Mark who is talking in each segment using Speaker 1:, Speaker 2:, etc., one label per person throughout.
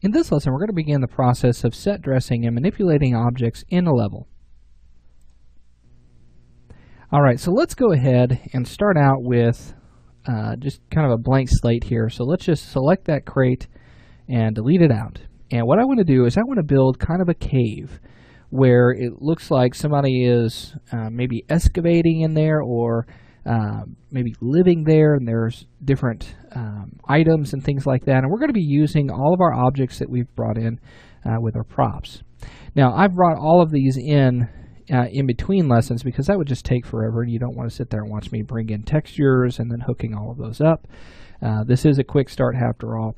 Speaker 1: In this lesson, we're going to begin the process of set dressing and manipulating objects in a level. Alright, so let's go ahead and start out with just kind of a blank slate here. So let's just select that crate and delete it out. And what I want to do is I want to build kind of a cave where it looks like somebody is maybe excavating in there or maybe living there, and there's different items and things like that. And we're going to be using all of our objects that we've brought in with our props. Now, I've brought all of these in between lessons because that would just take forever, and you don't want to sit there and watch me bring in textures and then hooking all of those up. This is a quick start after all.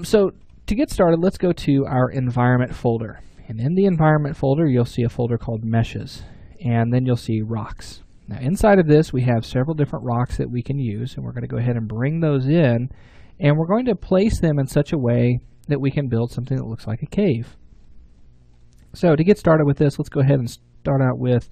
Speaker 1: So to get started, let's go to our environment folder. And in the environment folder, you'll see a folder called meshes, and then you'll see rocks. Now inside of this, we have several different rocks that we can use, and we're going to go ahead and bring those in, and we're going to place them in such a way that we can build something that looks like a cave. So to get started with this, let's go ahead and start out with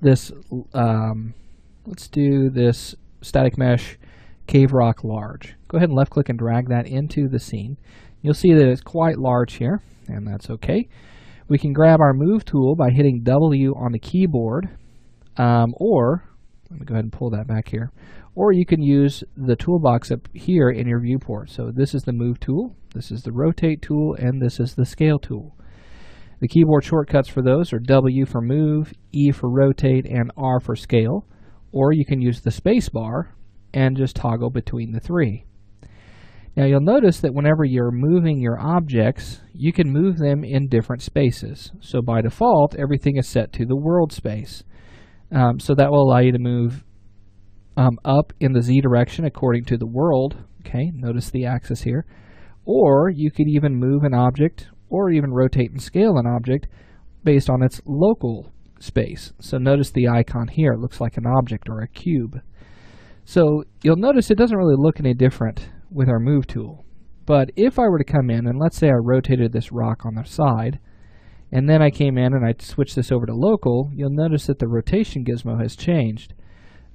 Speaker 1: this, let's do this static mesh cave rock large. Go ahead and left click and drag that into the scene. You'll see that it's quite large here, and that's okay. We can grab our move tool by hitting W on the keyboard, or let me go ahead and pull that back here, or you can use the toolbox up here in your viewport. So this is the move tool, this is the rotate tool, and this is the scale tool. The keyboard shortcuts for those are W for move, E for rotate, and R for scale, or you can use the space bar and just toggle between the three. Now you'll notice that whenever you're moving your objects, you can move them in different spaces. So by default, everything is set to the world space. So that will allow you to move up in the Z direction according to the world. Okay, notice the axis here. Or you could even move an object or even rotate and scale an object based on its local space. So notice the icon here. It looks like an object or a cube. So you'll notice it doesn't really look any different with our move tool. But if I were to come in and let's say I rotated this rock on the side, and then I came in and I switched this over to local, you'll notice that the rotation gizmo has changed.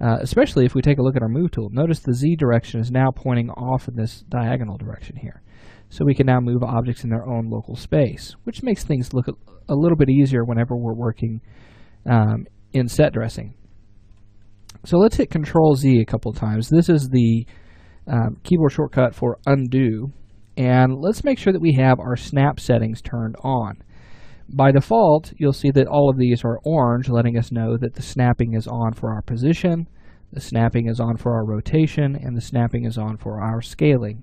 Speaker 1: Especially if we take a look at our move tool. Notice the Z direction is now pointing off in this diagonal direction here. So we can now move objects in their own local space, which makes things look a little bit easier whenever we're working in set dressing. So let's hit Control Z a couple of times. This is the keyboard shortcut for undo, and let's make sure that we have our snap settings turned on. By default, you'll see that all of these are orange, letting us know that the snapping is on for our position, the snapping is on for our rotation, and the snapping is on for our scaling.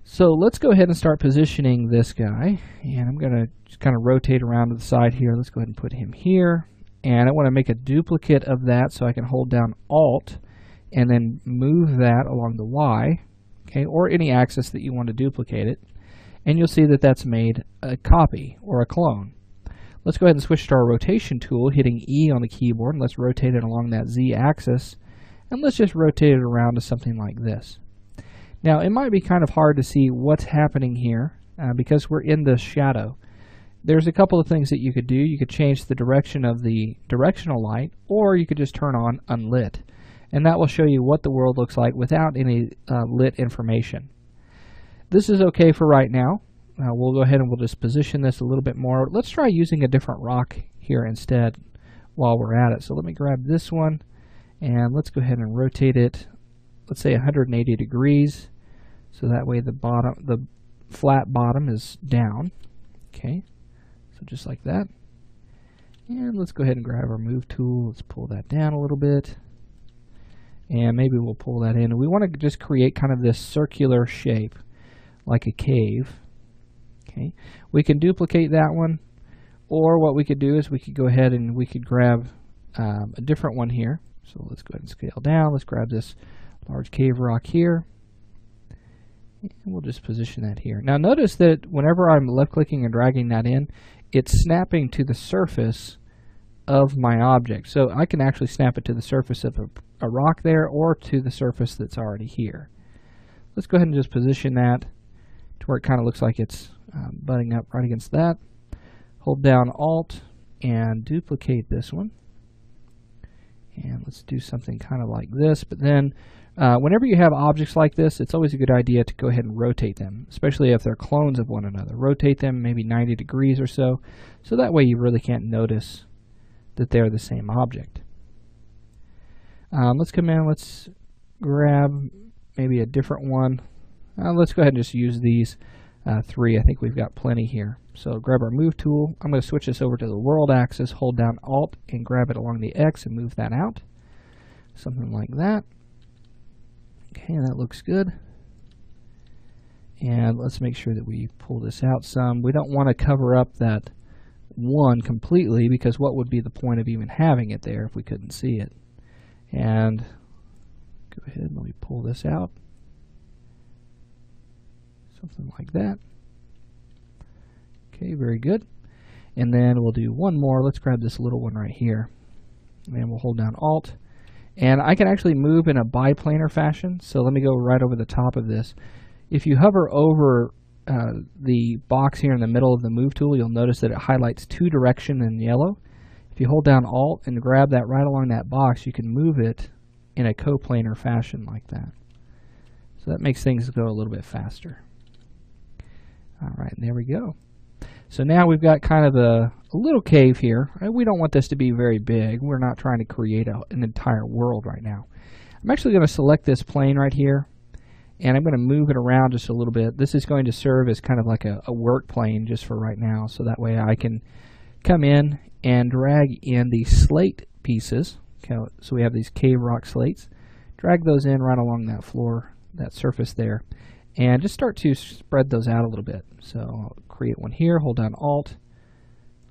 Speaker 1: So let's go ahead and start positioning this guy, and I'm going to just kind of rotate around to the side here. Let's go ahead and put him here, and I want to make a duplicate of that so I can hold down Alt and then move that along the Y, okay, or any axis that you want to duplicate it. And you'll see that that's made a copy or a clone. Let's go ahead and switch to our rotation tool, hitting E on the keyboard, and let's rotate it along that Z axis, and let's just rotate it around to something like this. Now it might be kind of hard to see what's happening here because we're in the shadow. There's a couple of things that you could do. You could change the direction of the directional light, or you could just turn on unlit, and that will show you what the world looks like without any lit information. This is okay for right now. We'll go ahead and we'll just position this a little bit more. Let's try using a different rock here instead while we're at it. So let me grab this one, and let's go ahead and rotate it, let's say 180 degrees, so that way the flat bottom is down. Okay, so just like that. And let's go ahead and grab our move tool. Let's pull that down a little bit, and maybe we'll pull that in. We want to just create kind of this circular shape like a cave. Okay, we can duplicate that one, or what we could do is we could go ahead and we could grab a different one here. So let's go ahead and scale down. Let's grab this large cave rock here, and we'll just position that here. Now notice that whenever I'm left clicking and dragging that in, it's snapping to the surface of my object. So I can actually snap it to the surface of a rock there, or to the surface that's already here. Let's go ahead and just position that to where it kind of looks like it's butting up right against that. Hold down Alt and duplicate this one. And let's do something kind of like this, but then Whenever you have objects like this, it's always a good idea to go ahead and rotate them, especially if they're clones of one another. Rotate them maybe 90 degrees or so that way you really can't notice that they're the same object. Let's come in, let's grab maybe a different one. Let's go ahead and just use these three. I think we've got plenty here. So grab our move tool. I'm going to switch this over to the world axis, hold down Alt and grab it along the X and move that out. Something like that. Okay, that looks good. And let's make sure that we pull this out some. We don't want to cover up that one completely, because what would be the point of even having it there if we couldn't see it? And go ahead and let me pull this out. Something like that. Okay, very good. And then we'll do one more. Let's grab this little one right here. And we'll hold down Alt. And I can actually move in a biplanar fashion. So let me go right over the top of this. If you hover over the box here in the middle of the move tool, you'll notice that it highlights two direction in yellow. If you hold down Alt and grab that right along that box, you can move it in a coplanar fashion like that. So that makes things go a little bit faster. All right, there we go. So now we've got kind of a little cave here. We don't want this to be very big. We're not trying to create an entire world right now. I'm actually going to select this plane right here, and I'm going to move it around just a little bit. This is going to serve as kind of like a work plane just for right now, so that way I can come in and drag in the slate pieces. Okay, so we have these cave rock slates. Drag those in right along that floor, that surface there, and just start to spread those out a little bit. So I'll create one here, hold down Alt.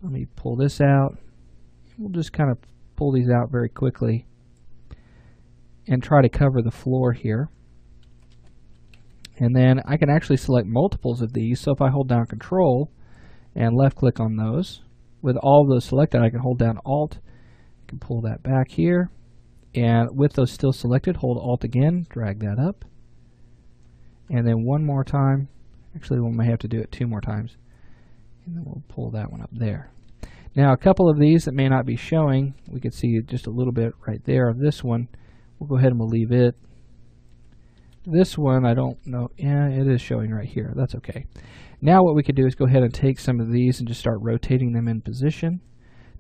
Speaker 1: Let me pull this out. We'll just kind of pull these out very quickly and try to cover the floor here. And then I can actually select multiples of these. So if I hold down Control and left click on those, with all of those selected, I can hold down Alt. I can pull that back here. And with those still selected, hold Alt again, drag that up. And then one more time. Actually, we may have to do it two more times. And then we'll pull that one up there. Now, a couple of these that may not be showing, we can see just a little bit right there of this one. We'll go ahead and we'll leave it. This one, I don't know. Yeah, it is showing right here. That's okay. Now what we could do is go ahead and take some of these and just start rotating them in position,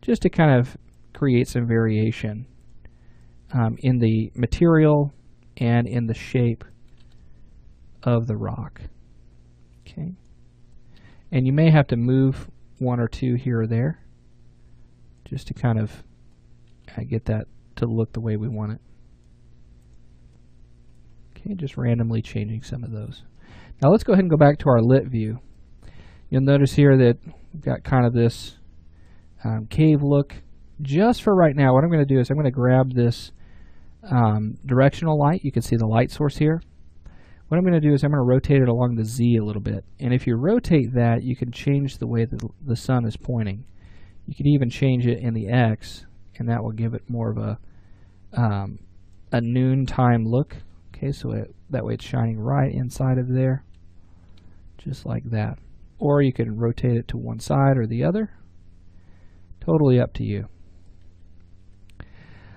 Speaker 1: just to kind of create some variation in the material and in the shape of the rock. Okay. And you may have to move one or two here or there just to kind of get that to look the way we want it. Okay, just randomly changing some of those. Now let's go ahead and go back to our lit view. You'll notice here that we've got kind of this cave look. Just for right now, what I'm going to do is I'm going to grab this directional light. You can see the light source here. What I'm going to do is I'm going to rotate it along the Z a little bit. And if you rotate that, you can change the way that the sun is pointing. You can even change it in the X, and that will give it more of a noontime look. Okay, so that way it's shining right inside of there, just like that. Or you can rotate it to one side or the other. Totally up to you.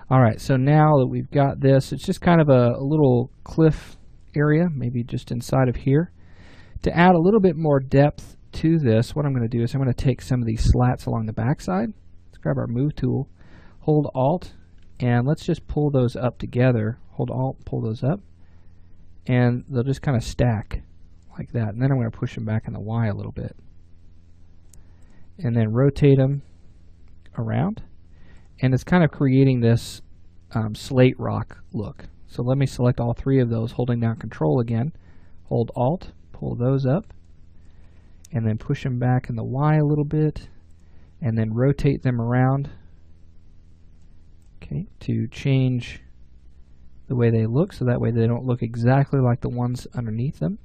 Speaker 1: Alright, so now that we've got this, it's just kind of a little cliff area, maybe just inside of here. To add a little bit more depth to this, what I'm going to do is I'm going to take some of these slats along the backside. Let's grab our move tool, hold Alt, and let's just pull those up together. Hold Alt, pull those up, and they'll just kind of stack like that. And then I'm going to push them back in the Y a little bit. And then rotate them around. And it's kind of creating this slate rock look. So let me select all three of those, holding down Control again. Hold Alt, pull those up, and then push them back in the Y a little bit, and then rotate them around, okay, to change the way they look, so that way they don't look exactly like the ones underneath them.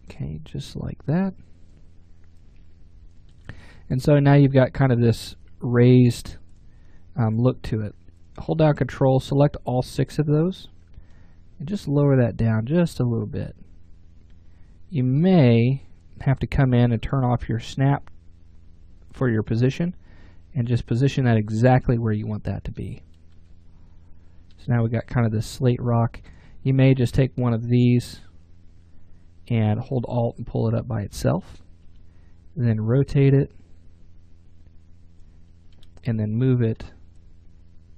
Speaker 1: Okay, just like that. And so now you've got kind of this raised look to it. Hold down Control, select all 6 of those, and just lower that down just a little bit. You may have to come in and turn off your snap for your position, and just position that exactly where you want that to be. So now we've got kind of this slate rock. You may just take one of these and hold Alt and pull it up by itself, then rotate it, and then move it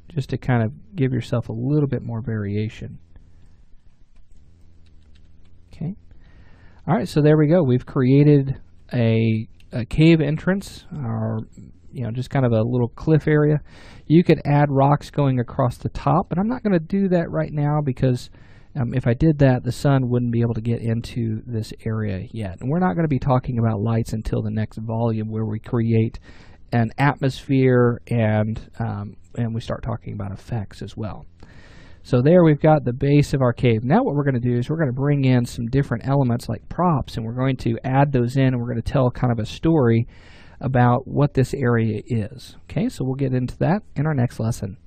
Speaker 1: just to kind of give yourself a little bit more variation. Okay. All right, so there we go. We've created a cave entrance, or just kind of a little cliff area. You could add rocks going across the top, but I'm not going to do that right now because if I did that, the sun wouldn't be able to get into this area yet. And we're not going to be talking about lights until the next volume, where we create an atmosphere and we start talking about effects as well. So there we've got the base of our cave. Now what we're going to do is we're going to bring in some different elements like props, and we're going to add those in, and we're going to tell kind of a story about what this area is. Okay, so we'll get into that in our next lesson.